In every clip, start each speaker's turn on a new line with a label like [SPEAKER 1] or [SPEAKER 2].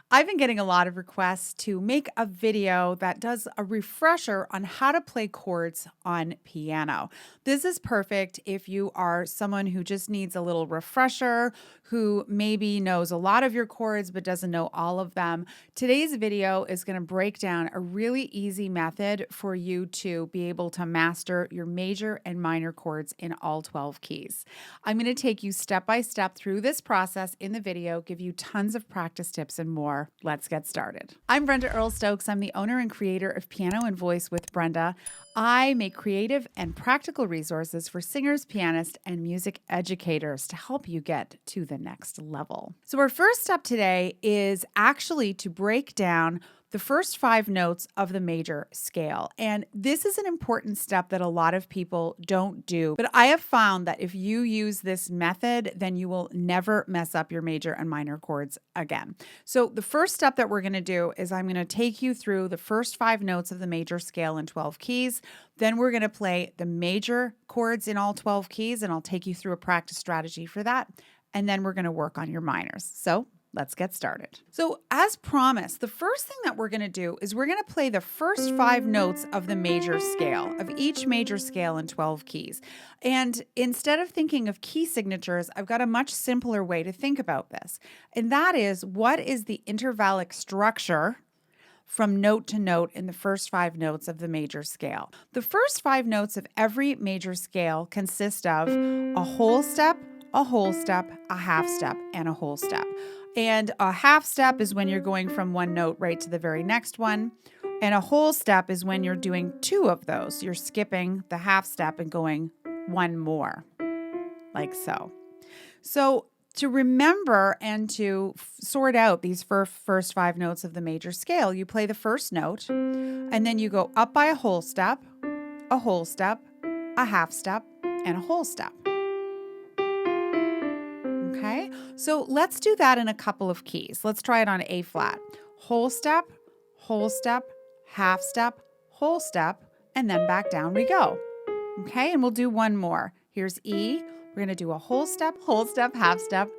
[SPEAKER 1] I've been getting a lot of requests to make a video that does a refresher on how to play chords on piano. This is perfect if you are someone who just needs a little refresher, who maybe knows a lot of your chords but doesn't know all of them. Today's video is going to break down a really easy method for you to be able to master your major and minor chords in all 12 keys. I'm going to take you step by step through this process in the video, give you tons of practice tips and more. Let's get started. I'm Brenda Earl-Stokes. I'm the owner and creator of Piano and Voice with Brenda. I make creative and practical resources for singers, pianists, and music educators to help you get to the next level. So our first step today is actually to break down the first 5 notes of the major scale. And this is an important step that a lot of people don't do. But I have found that if you use this method, then you will never mess up your major and minor chords again. So the first step that we're going to do is I'm going to take you through the first 5 notes of the major scale in 12 keys. Then we're going to play the major chords in all 12 keys, and I'll take you through a practice strategy for that. And then we're going to work on your minors. So let's get started. So as promised, the first thing that we're going to do is we're going to play the first 5 notes of the major scale, of each major scale in 12 keys. And instead of thinking of key signatures, I've got a much simpler way to think about this. And that is, what is the intervallic structure from note to note in the first 5 notes of the major scale? The first 5 notes of every major scale consist of a whole step, a whole step, a half step, and a whole step. And a half step is when you're going from one note right to the very next one. And a whole step is when you're doing 2 of those. You're skipping the half step and going one more, like so. So to remember and to sort out these first 5 notes of the major scale, you play the first note, and then you go up by a whole step, a half step, and a whole step. Okay, so let's do that in a couple of keys. Let's try it on A flat. Whole step, half step, whole step, and then back down we go. Okay, and we'll do one more. Here's E. We're going to do a whole step, half step,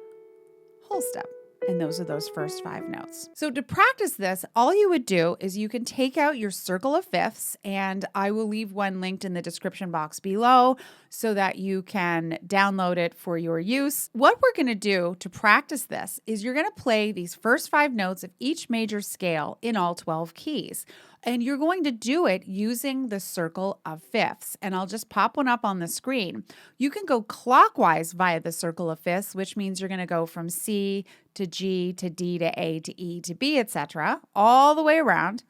[SPEAKER 1] whole step. And those are those first 5 notes. So to practice this, all you would do is you can take out your circle of fifths, and I will leave one linked in the description box below so that you can download it for your use. What we're going to do to practice this is you're going to play these first 5 notes of each major scale in all 12 keys. And you're going to do it using the circle of fifths. And I'll just pop one up on the screen. You can go clockwise via the circle of fifths, which means you're going to go from C to G to D to A to E to B, etc., all the way around.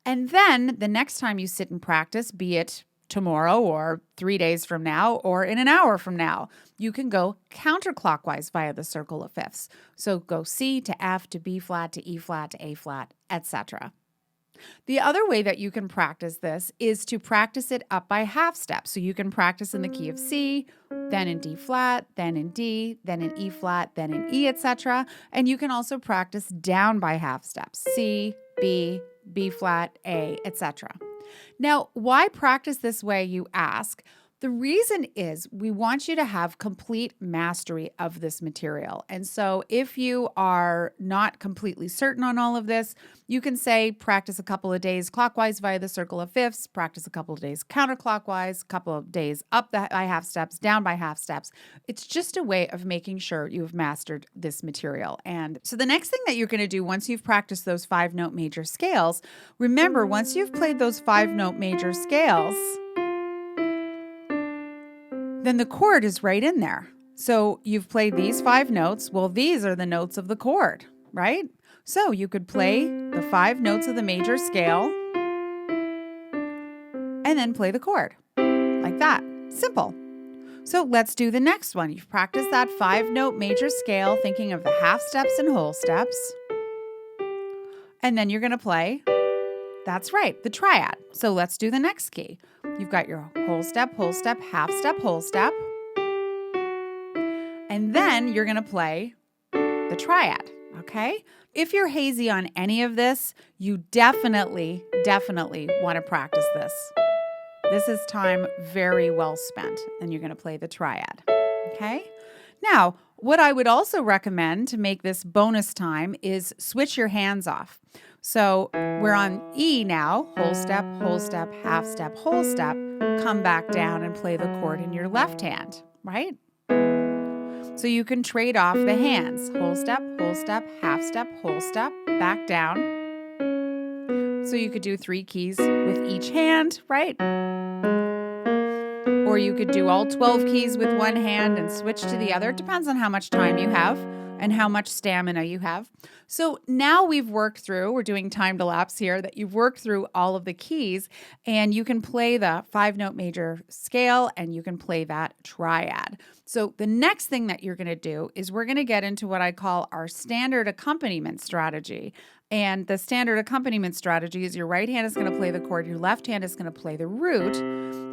[SPEAKER 1] And then the next time you sit and practice, be it tomorrow or 3 days from now or in an hour from now, you can go counterclockwise via the circle of fifths. So go C to F to B flat to E flat to A flat, etc. The other way that you can practice this is to practice it up by half steps. So you can practice in the key of C, then in D flat, then in D, then in E flat, then in E, etc. And you can also practice down by half steps, C, B, B flat, A, etc. Now, why practice this way, you ask? The reason is we want you to have complete mastery of this material. And so if you are not completely certain on all of this, you can say practice a couple of days clockwise via the circle of fifths, practice a couple of days counterclockwise, a couple of days up by half steps, down by half steps. It's just a way of making sure you've mastered this material. And so the next thing that you're going to do once you've practiced those 5-note major scales, remember, once you've played those 5-note major scales, then the chord is right in there. So you've played these 5 notes. Well, these are the notes of the chord, right? So you could play the 5 notes of the major scale and then play the chord like that. Simple. So let's do the next one. You've practiced that 5-note major scale, thinking of the half steps and whole steps. And then you're going to play, that's right, the triad. So let's do the next key. You've got your whole step, half step, whole step. And then you're going to play the triad, okay? If you're hazy on any of this, you definitely want to practice this. This is time very well spent, and you're going to play the triad, okay? Now, What I would also recommend to make this bonus time is switch your hands off. So we're on E now, whole step, half step, whole step. Come back down and play the chord in your left hand, right? So you can trade off the hands. Whole step, half step, whole step, back down. So you could do 3 keys with each hand, right? Or you could do all 12 keys with one hand and switch to the other. It depends on how much time you have and how much stamina you have. So now we've worked through, we're doing time to lapse here, that you've worked through all of the keys and you can play the 5-note major scale and you can play that triad. So the next thing that you're going to do is we're going to get into what I call our standard accompaniment strategy. And the standard accompaniment strategy is your right hand is going to play the chord, your left hand is going to play the root.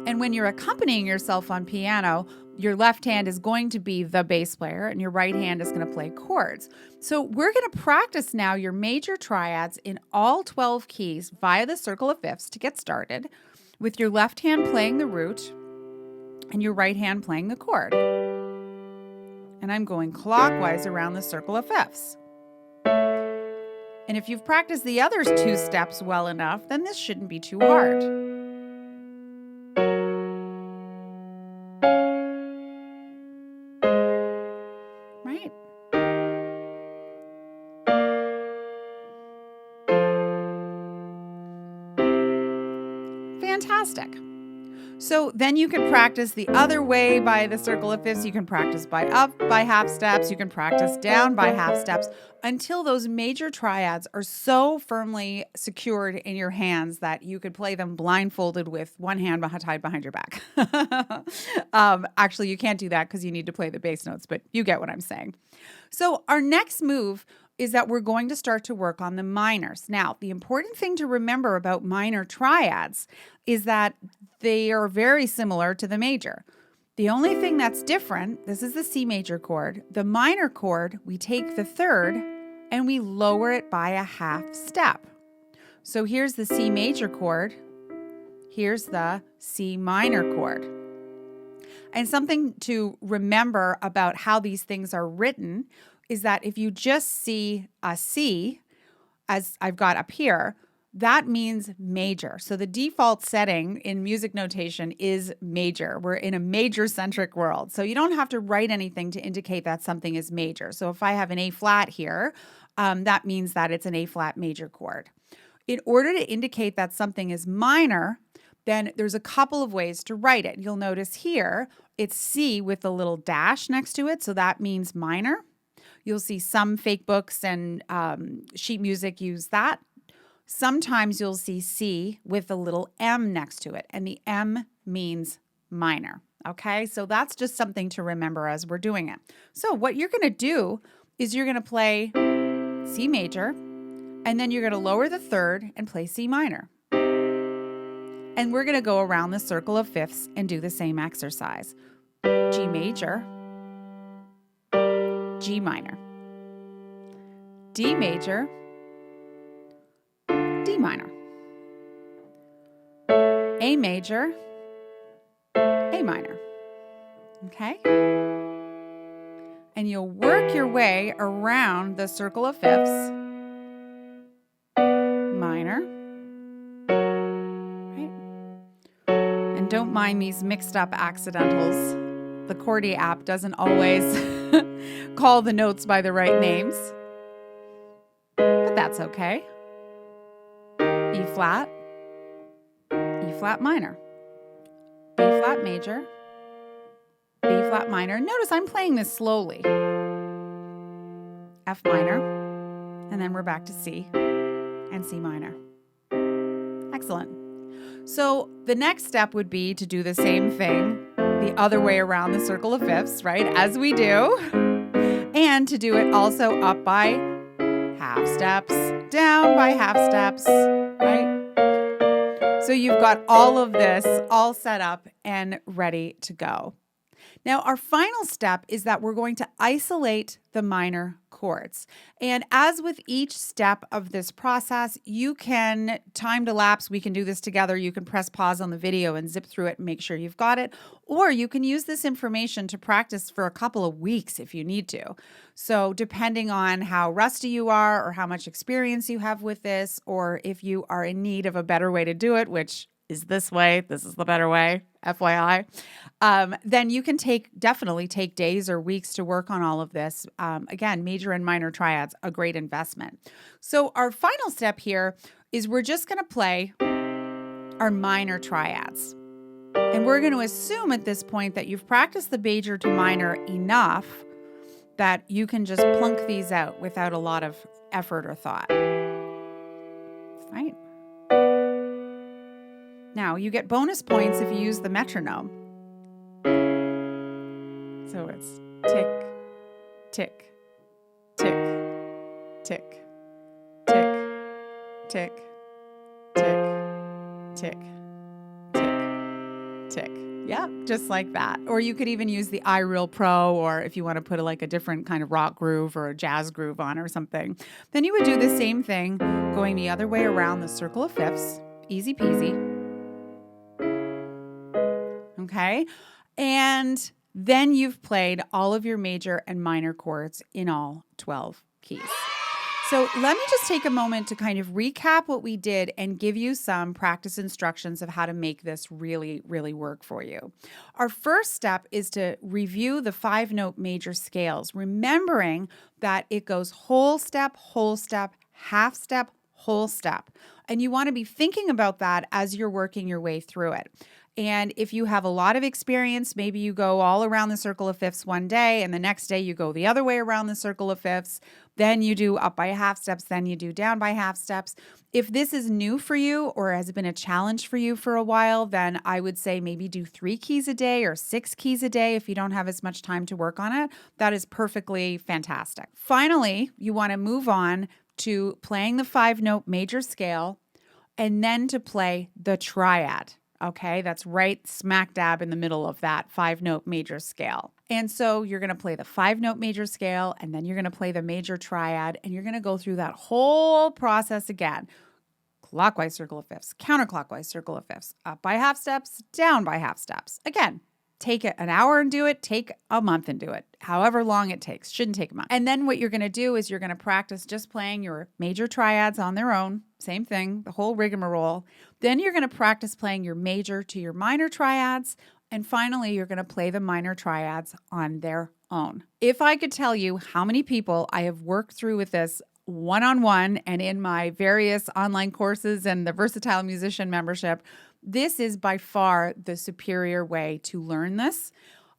[SPEAKER 1] And when you're accompanying yourself on piano, your left hand is going to be the bass player and your right hand is going to play chords. So we're going to practice now your major triads in all 12 keys via the circle of fifths to get started, with your left hand playing the root and your right hand playing the chord. And I'm going clockwise around the circle of fifths. And if you've practiced the other 2 steps well enough, then this shouldn't be too hard. Right? Fantastic. So then you can practice the other way by the circle of fifths. You can practice by up by half steps. You can practice down by half steps until those major triads are so firmly secured in your hands that you could play them blindfolded with one hand tied behind your back. Actually, you can't do that because you need to play the bass notes, but you get what I'm saying. So our next move is that we're going to start to work on the minors. Now, the important thing to remember about minor triads is that they are very similar to the major. The only thing that's different, this is the C major chord. The minor chord, we take the third and we lower it by a half step. So here's the C major chord. Here's the C minor chord. And something to remember about how these things are written is that if you just see a C, as I've got up here, that means major. So the default setting in music notation is major. We're in a major-centric world. So you don't have to write anything to indicate that something is major. So if I have an A flat here, that means that it's an A flat major chord. In order to indicate that something is minor, then there's a couple of ways to write it. You'll notice here, it's C with a little dash next to it. So that means minor. You'll see some fake books and sheet music use that. Sometimes you'll see C with a little M next to it, and the M means minor, okay? So that's just something to remember as we're doing it. So what you're going to do is you're going to play C major, and then you're going to lower the third and play C minor. And we're going to go around the circle of fifths and do the same exercise. G major, G minor, D major, D minor, A major, A minor, okay? And you'll work your way around the circle of fifths, minor, right? And don't mind these mixed up accidentals. The Chordy app doesn't always call the notes by the right names, but that's okay. E flat minor, B flat major, B flat minor. Notice I'm playing this slowly. F minor, and then we're back to C and C minor. Excellent. So the next step would be to do the same thing the other way around the circle of fifths, right, as we do, and to do it also up by half steps, down by half steps, right? So you've got all of this all set up and ready to go. Now, our final step is that we're going to isolate the minor chords. And as with each step of this process, you can time to lapse. We can do this together. You can press pause on the video and zip through it and make sure you've got it. Or you can use this information to practice for a couple of weeks if you need to. So depending on how rusty you are or how much experience you have with this, or if you are in need of a better way to do it, which is this way, this is the better way, FYI, then you can definitely take days or weeks to work on all of this. Again, major and minor triads, a great investment. So our final step here is we're just going to play our minor triads. And we're going to assume at this point that you've practiced the major to minor enough that you can just plunk these out without a lot of effort or thought. Right? Now, you get bonus points if you use the metronome. So it's tick, tick, tick, tick, tick, tick, tick, tick, tick, tick. Yeah, just like that. Or you could even use the iReal Pro, or if you want to put a different kind of rock groove or a jazz groove on or something. Then you would do the same thing going the other way around the circle of fifths. Easy peasy. Okay. And then you've played all of your major and minor chords in all 12 keys. So let me just take a moment to kind of recap what we did and give you some practice instructions of how to make this really, really work for you. Our first step is to review the 5-note major scales, remembering that it goes whole step, half step, whole step. And you want to be thinking about that as you're working your way through it. And if you have a lot of experience, maybe you go all around the circle of fifths one day, and the next day you go the other way around the circle of fifths. Then you do up by half steps, then you do down by half steps. If this is new for you or has been a challenge for you for a while, then I would say maybe do 3 keys a day or 6 keys a day if you don't have as much time to work on it. That is perfectly fantastic. Finally, you want to move on to playing the 5-note major scale and then to play the triad. Okay, that's right smack dab in the middle of that 5-note major scale. And so you're going to play the 5-note major scale, and then you're going to play the major triad, and you're going to go through that whole process again. Clockwise circle of fifths, counterclockwise circle of fifths, up by half steps, down by half steps. Again, take it an hour and do it, take a month and do it, however long it takes. Shouldn't take a month. And then what you're going to do is you're going to practice just playing your major triads on their own. Same thing, the whole rigmarole. Then you're going to practice playing your major to your minor triads. And finally, you're going to play the minor triads on their own. If I could tell you how many people I have worked through with this one-on-one and in my various online courses and the Versatile Musician membership, this is by far the superior way to learn this.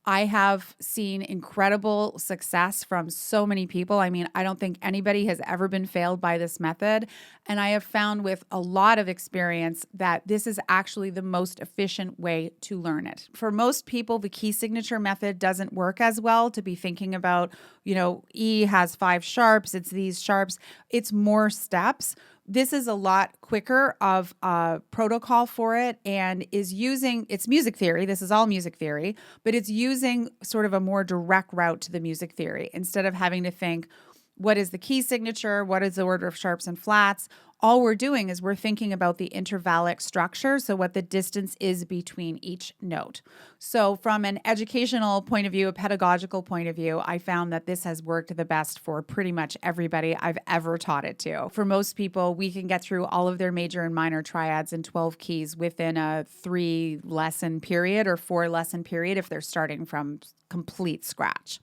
[SPEAKER 1] I have seen incredible success from so many people. I mean, I don't think anybody has ever been failed by this method. And I have found with a lot of experience that this is actually the most efficient way to learn it. For most people, the key signature method doesn't work as well to be thinking about, E has 5 sharps, it's these sharps, it's more steps. This is a lot quicker of a protocol for it and is using, it's music theory. This is all music theory, but it's using sort of a more direct route to the music theory instead of having to think, what is the key signature? What is the order of sharps and flats? All we're doing is we're thinking about the intervallic structure, so what the distance is between each note. So from an educational point of view, a pedagogical point of view, I found that this has worked the best for pretty much everybody I've ever taught it to. For most people, we can get through all of their major and minor triads in 12 keys within a 3-lesson period or 4-lesson period if they're starting from complete scratch.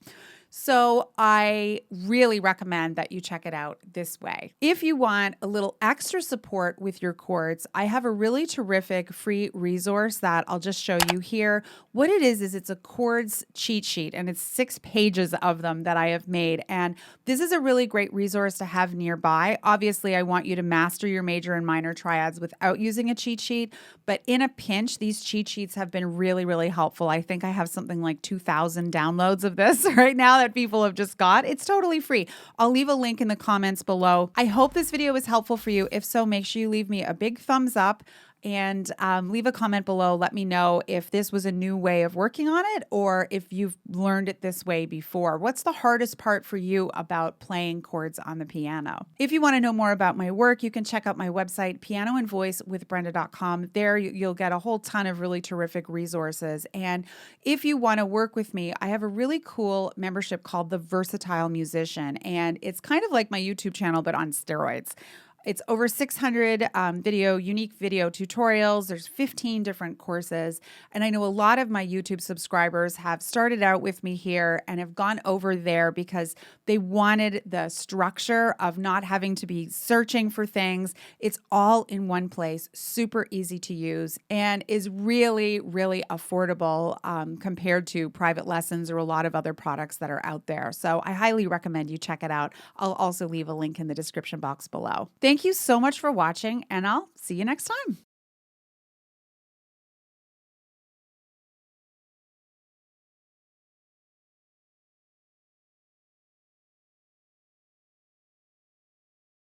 [SPEAKER 1] So I really recommend that you check it out this way. If you want a little extra support with your chords, I have a really terrific free resource that I'll just show you here. What it is it's a chords cheat sheet, and it's 6 pages of them that I have made. And this is a really great resource to have nearby. Obviously, I want you to master your major and minor triads without using a cheat sheet, but in a pinch, these cheat sheets have been really, really helpful. I think I have something like 2,000 downloads of this right now that people have just got. It's totally free. I'll leave a link in the comments below. I hope this video was helpful for you. If so, make sure you leave me a big thumbs up. and leave a comment below. Let me know if this was a new way of working on it or if you've learned it this way before. What's the hardest part for you about playing chords on the piano? If you want to know more about my work, you can check out my website, pianoandvoicewithbrenda.com. There you'll get a whole ton of really terrific resources. And if you want to work with me, I have a really cool membership called the Versatile Musician. And it's kind of like my YouTube channel, but on steroids. It's over 600 unique video tutorials. There's 15 different courses. And I know a lot of my YouTube subscribers have started out with me here and have gone over there because they wanted the structure of not having to be searching for things. It's all in one place, super easy to use, and is really, really affordable compared to private lessons or a lot of other products that are out there. So I highly recommend you check it out. I'll also leave a link in the description box below. Thank you so much for watching, and I'll see you next time.